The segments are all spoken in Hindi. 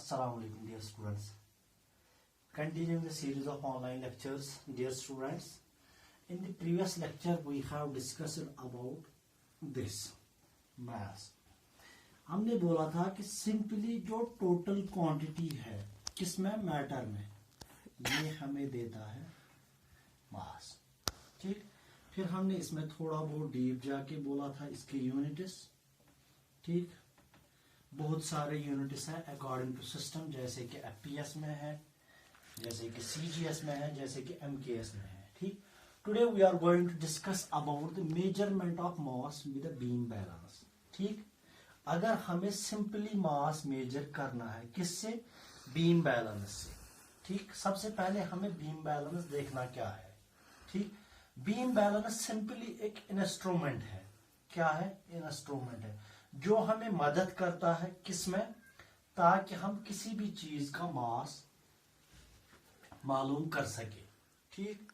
Assalamu alaikum, dear students. Continuing the series of online lectures, dear students. In the previous lecture, we have discussed about this mass. हमने बोला था कि सिंपली जो टोटल क्वांटिटी है किसमें मैटर में ये हमें देता है मास. ठीक. फिर हमने इसमें थोड़ा बहुत डीप जाके बोला था इसके यूनिट्स. ठीक. बहुत सारे यूनिट्स हैं अकॉर्डिंग टू सिस्टम, जैसे कि एफपीएस में है, जैसे कि सीजीएस में है, जैसे कि एमकेएस में है. ठीक. Today we are going to discuss about the measurement of mass with the beam balance. ठीक. अगर हमें सिंपली मास मेजर करना है किससे? बीम बैलेंस से. ठीक. सबसे पहले हमें बीम बैलेंस देखना क्या है. ठीक. बीम बैलेंस सिंपली एक इंस्ट्रूमेंट है. क्या है? इंस्ट्रूमेंट है जो हमें मदद करता है किसमें? ताकि हम किसी भी चीज का मास मालूम कर सके. ठीक.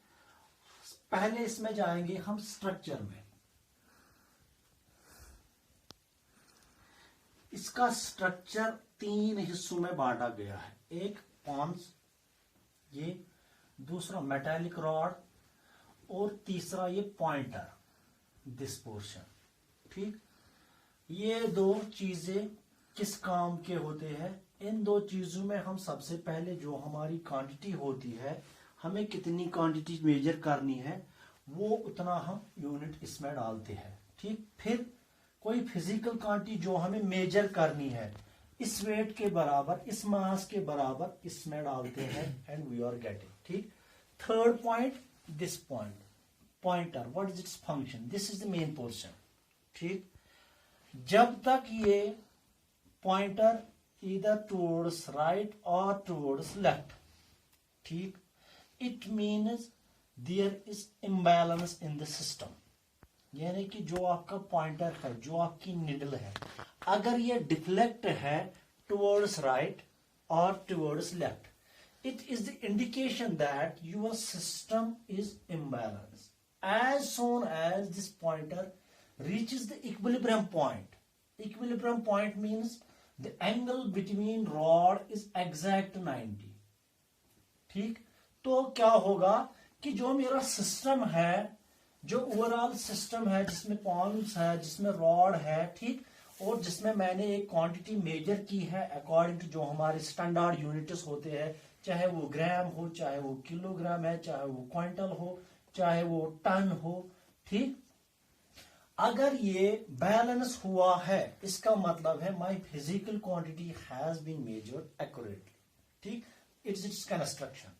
पहले इसमें जाएंगे हम स्ट्रक्चर में. इसका स्ट्रक्चर 3 हिस्सों में बांटा गया है. एक पॉन्स, ये दूसरा मेटालिक रॉड और तीसरा ये पॉइंटर, दिस पोर्शन. ठीक. ये दो चीजें किस काम के होते हैं? इन दो चीजों में हम सबसे पहले जो हमारी क्वांटिटी होती है, हमें कितनी क्वांटिटी मेजर करनी है वो उतना हम यूनिट इसमें डालते हैं. ठीक. फिर कोई फिजिकल क्वांटिटी जो हमें मेजर करनी है इस वेट के बराबर, इस मास के बराबर इसमें डालते हैं एंड वी आर गेटिंग. ठीक. Third point, this point, pointer, what is its function? This is the main portion. ठीक. जब तक ये पॉइंटर इधर टुवर्ड्स राइट और टुवर्ड्स लेफ्ट, ठीक, it means there is imbalance in the system. यानी कि जो आपका पॉइंटर है, जो आपकी निडल है, अगर ये डिफ्लेक्ट है टुवर्ड्स राइट और towards left, it is the indication that your system is imbalanced. As soon as this pointer reaches the equilibrium point, equilibrium point means the angle between rod is exact 90. ठीक. तो क्या होगा कि जो मेरा सिस्टम है, जो ओवरऑल सिस्टम है, जिसमें पॉन्स है, जिसमें रॉड है, ठीक, और जिसमें मैंने एक क्वांटिटी मेजर की है अकॉर्डिंग टू जो हमारे स्टैंडर्ड यूनिट्स होते हैं, चाहे वो ग्राम हो, चाहे वो किलोग्राम है, चाहे वो क्विंटल हो, चाहे वो टन हो. ठीक. अगर ये बैलेंस हुआ है, इसका मतलब है my physical quantity has been measured accurately. ठीक. It's construction.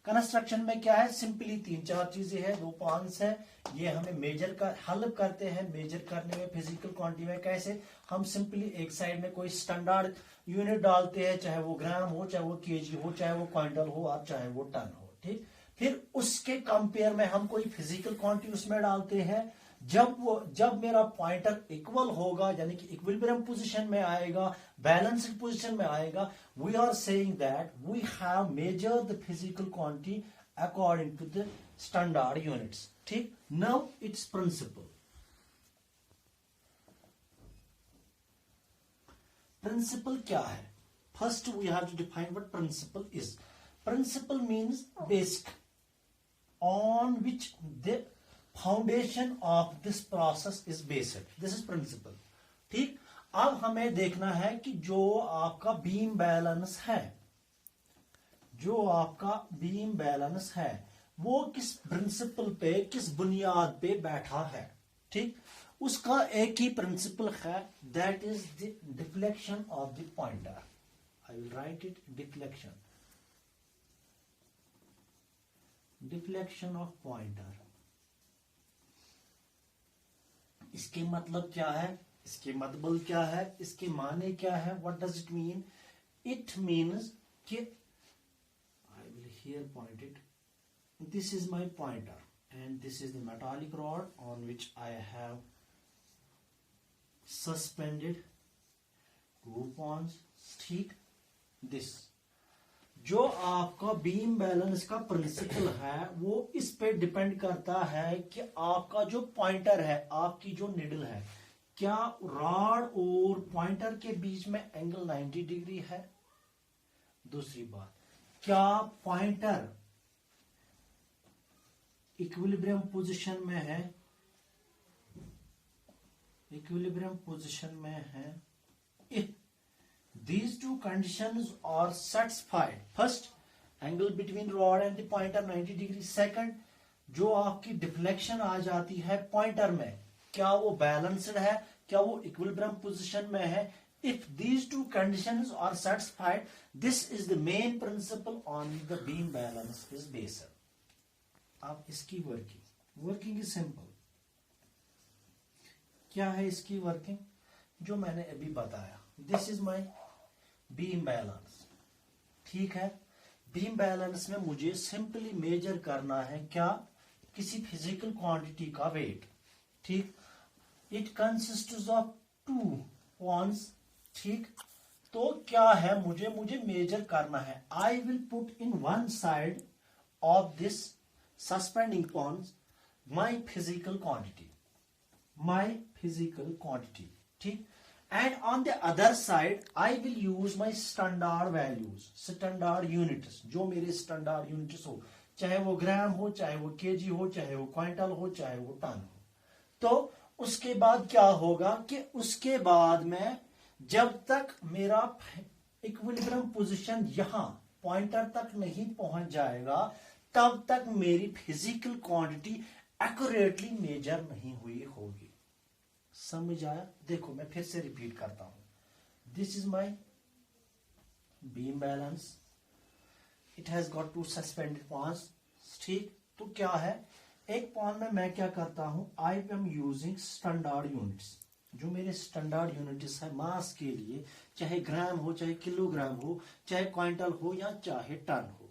कंस्ट्रक्शन में क्या है? सिंपली 3-4 चीजें हैं. 2 पॉइंट्स है, ये हमें मेजर कर हेल्प करते हैं मेजर करने में फिजिकल क्वांटिटी में. कैसे? हम सिंपली एक साइड में कोई स्टैंडर्ड यूनिट डालते हैं, चाहे वो ग्राम हो, चाहे वो केजी हो, चाहे वो क्विंटल हो और चाहे वो टन हो. ठीक. फिर उसके कंपेयर में हम कोई फिजिकल क्वांटिटी उसमें डालते हैं. जब मेरा पॉइंटर इक्वल होगा, यानी कि इक्विलिब्रियम पोजीशन में आएगा, बैलेंस्ड पोजीशन में आएगा, we are saying that we have measured the physical quantity according to the standard units. ठीक. Now it's principle. प्रिंसिपल क्या है? First we have to define what principle is. Principle means basic on which the foundation of this process is based. This is principle. ठीक. अब हमें देखना है कि जो आपका बीम बैलेंस है, जो आपका बीम बैलेंस है वो किस प्रिंसिपल पे, किस बुनियाद पे बैठा है. ठीक. उसका एक ही प्रिंसिपल है, that is the deflection of the pointer. I will write it, deflection, deflection of pointer. इसके मतलब क्या है? इसके मतलब क्या है? इसके माने क्या है? What does it mean? It means कि I will here point it. This is my pointer and this is the metallic rod on which I have suspended 2 pans. ठीक. दिस जो आपका बीम बैलेंस का प्रिंसिपल है वो इस पे डिपेंड करता है कि आपका जो पॉइंटर है, आपकी जो निडल है, क्या रॉड और पॉइंटर के बीच में एंगल 90 डिग्री है? दूसरी बात, क्या पॉइंटर इक्विलिब्रियम पोजीशन में है? इक्विलिब्रियम पोजीशन में है। If these two conditions are satisfied, first angle between rod and the pointer 90 degree, second जो आपकी डिफ्लेक्शन आ जाती है पॉइंटर में, क्या वो बैलेंस्ड है, क्या वो इक्विलिब्रियम पोजीशन में है? If these two conditions are satisfied, this is the main principle on the beam balance is based. अब इसकी वर्किंग इज सिंपल। क्या है इसकी वर्किंग? जो मैंने अभी बताया, this is my beam balance, ठीक है। बीम बैलेंस में मुझे सिंपली मेजर करना है क्या? किसी फिजिकल क्वांटिटी का वेट, ठीक। इट कंसिस्ट्स ऑफ 2 पॉन्स, ठीक। तो क्या है, मुझे मेजर करना है। I will put in one side of this suspending pans my physical quantity, ठीक। And on the other side, I will use my standard values, standard units, जो मेरे standard units हो, चाहे वो ग्राम हो, चाहे वो केजी हो, चाहे वो क्विंटल हो, चाहे वो टन हो। तो उसके बाद क्या होगा कि उसके बाद में जब तक मेरा इक्विलिब्रियम पोजीशन यहां पॉइंटर तक नहीं पहुंच जाएगा, तब तक मेरी फिजिकल क्वांटिटी एक्यूरेटली मेजर नहीं हुई होगी। समझ आया? देखो मैं फिर से रिपीट करता हूं। This is my beam balance, it has got 2 suspended pans, ठीक। तो क्या है, एक पॉन में मैं क्या करता हूं, I am using standard units, जो मेरे स्टैंडर्ड यूनिट्स है मास के लिए, चाहे ग्राम हो, चाहे किलोग्राम हो, चाहे क्विंटल हो या चाहे टन हो,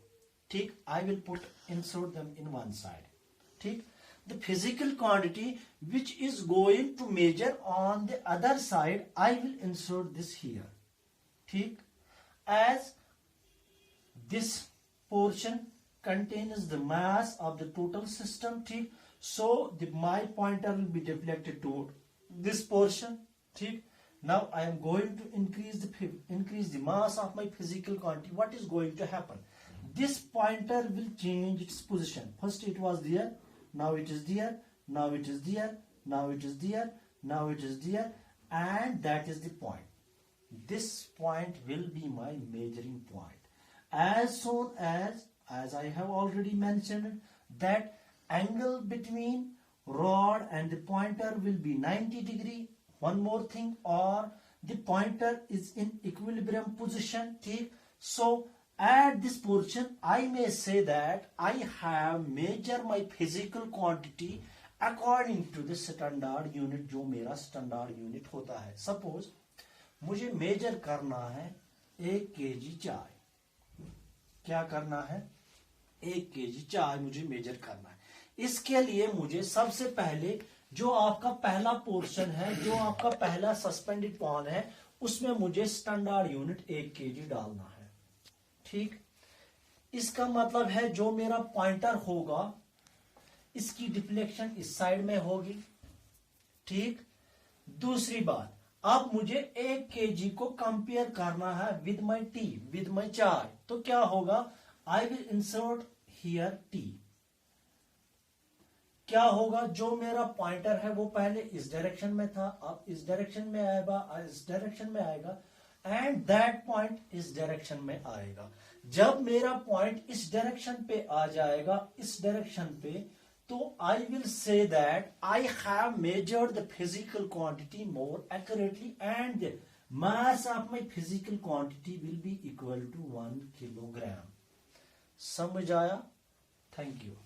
ठीक। आई will put insert them in one side, ठीक। The physical quantity which is going to measure on the other side, I will insert this here, ठीक। As this portion contains the mass of the total system, ठीक, so my pointer will be deflected to this portion, ठीक। Now I am going to increase the mass of my physical quantity. What is going to happen? This pointer will change its position. First it was there, now it is there, now it is there, now it is there, now it is there, and that is the point. This point will be my measuring point. As soon as I have already mentioned, that angle between rod and the pointer will be 90 degree. One more thing, or the pointer is in equilibrium position, ठीक। So at this portion, I may say that I have measured my physical quantity according to the standard unit, जो मेरा standard unit होता है। Suppose मुझे मेजर करना है 1 kg चाय, क्या करना है, 1 kg चाय मुझे मेजर करना है। इसके लिए मुझे सबसे पहले जो आपका पहला पोर्शन है, जो आपका पहला सस्पेंडेड पॉन है, उसमें मुझे स्टैंडर्ड यूनिट 1 kg डालना है, ठीक। इसका मतलब है जो मेरा पॉइंटर होगा, इसकी डिफ्लेक्शन इस साइड में होगी, ठीक। दूसरी बात, अब मुझे 1 kg को कंपेयर करना है with my T, with my चाय। तो क्या होगा, I will insert here T. क्या होगा, जो मेरा पॉइंटर है वो पहले इस डायरेक्शन में था, अब इस डायरेक्शन में आएगा, इस डायरेक्शन में आएगा, एंड दैट पॉइंट इस डायरेक्शन में आएगा। जब मेरा पॉइंट इस डायरेक्शन पे आ जाएगा, इस डायरेक्शन पे, तो I will say that I have measured the physical quantity more accurately and the mass of my physical quantity will be equal to 1 kilogram. समझ आया? Thank you.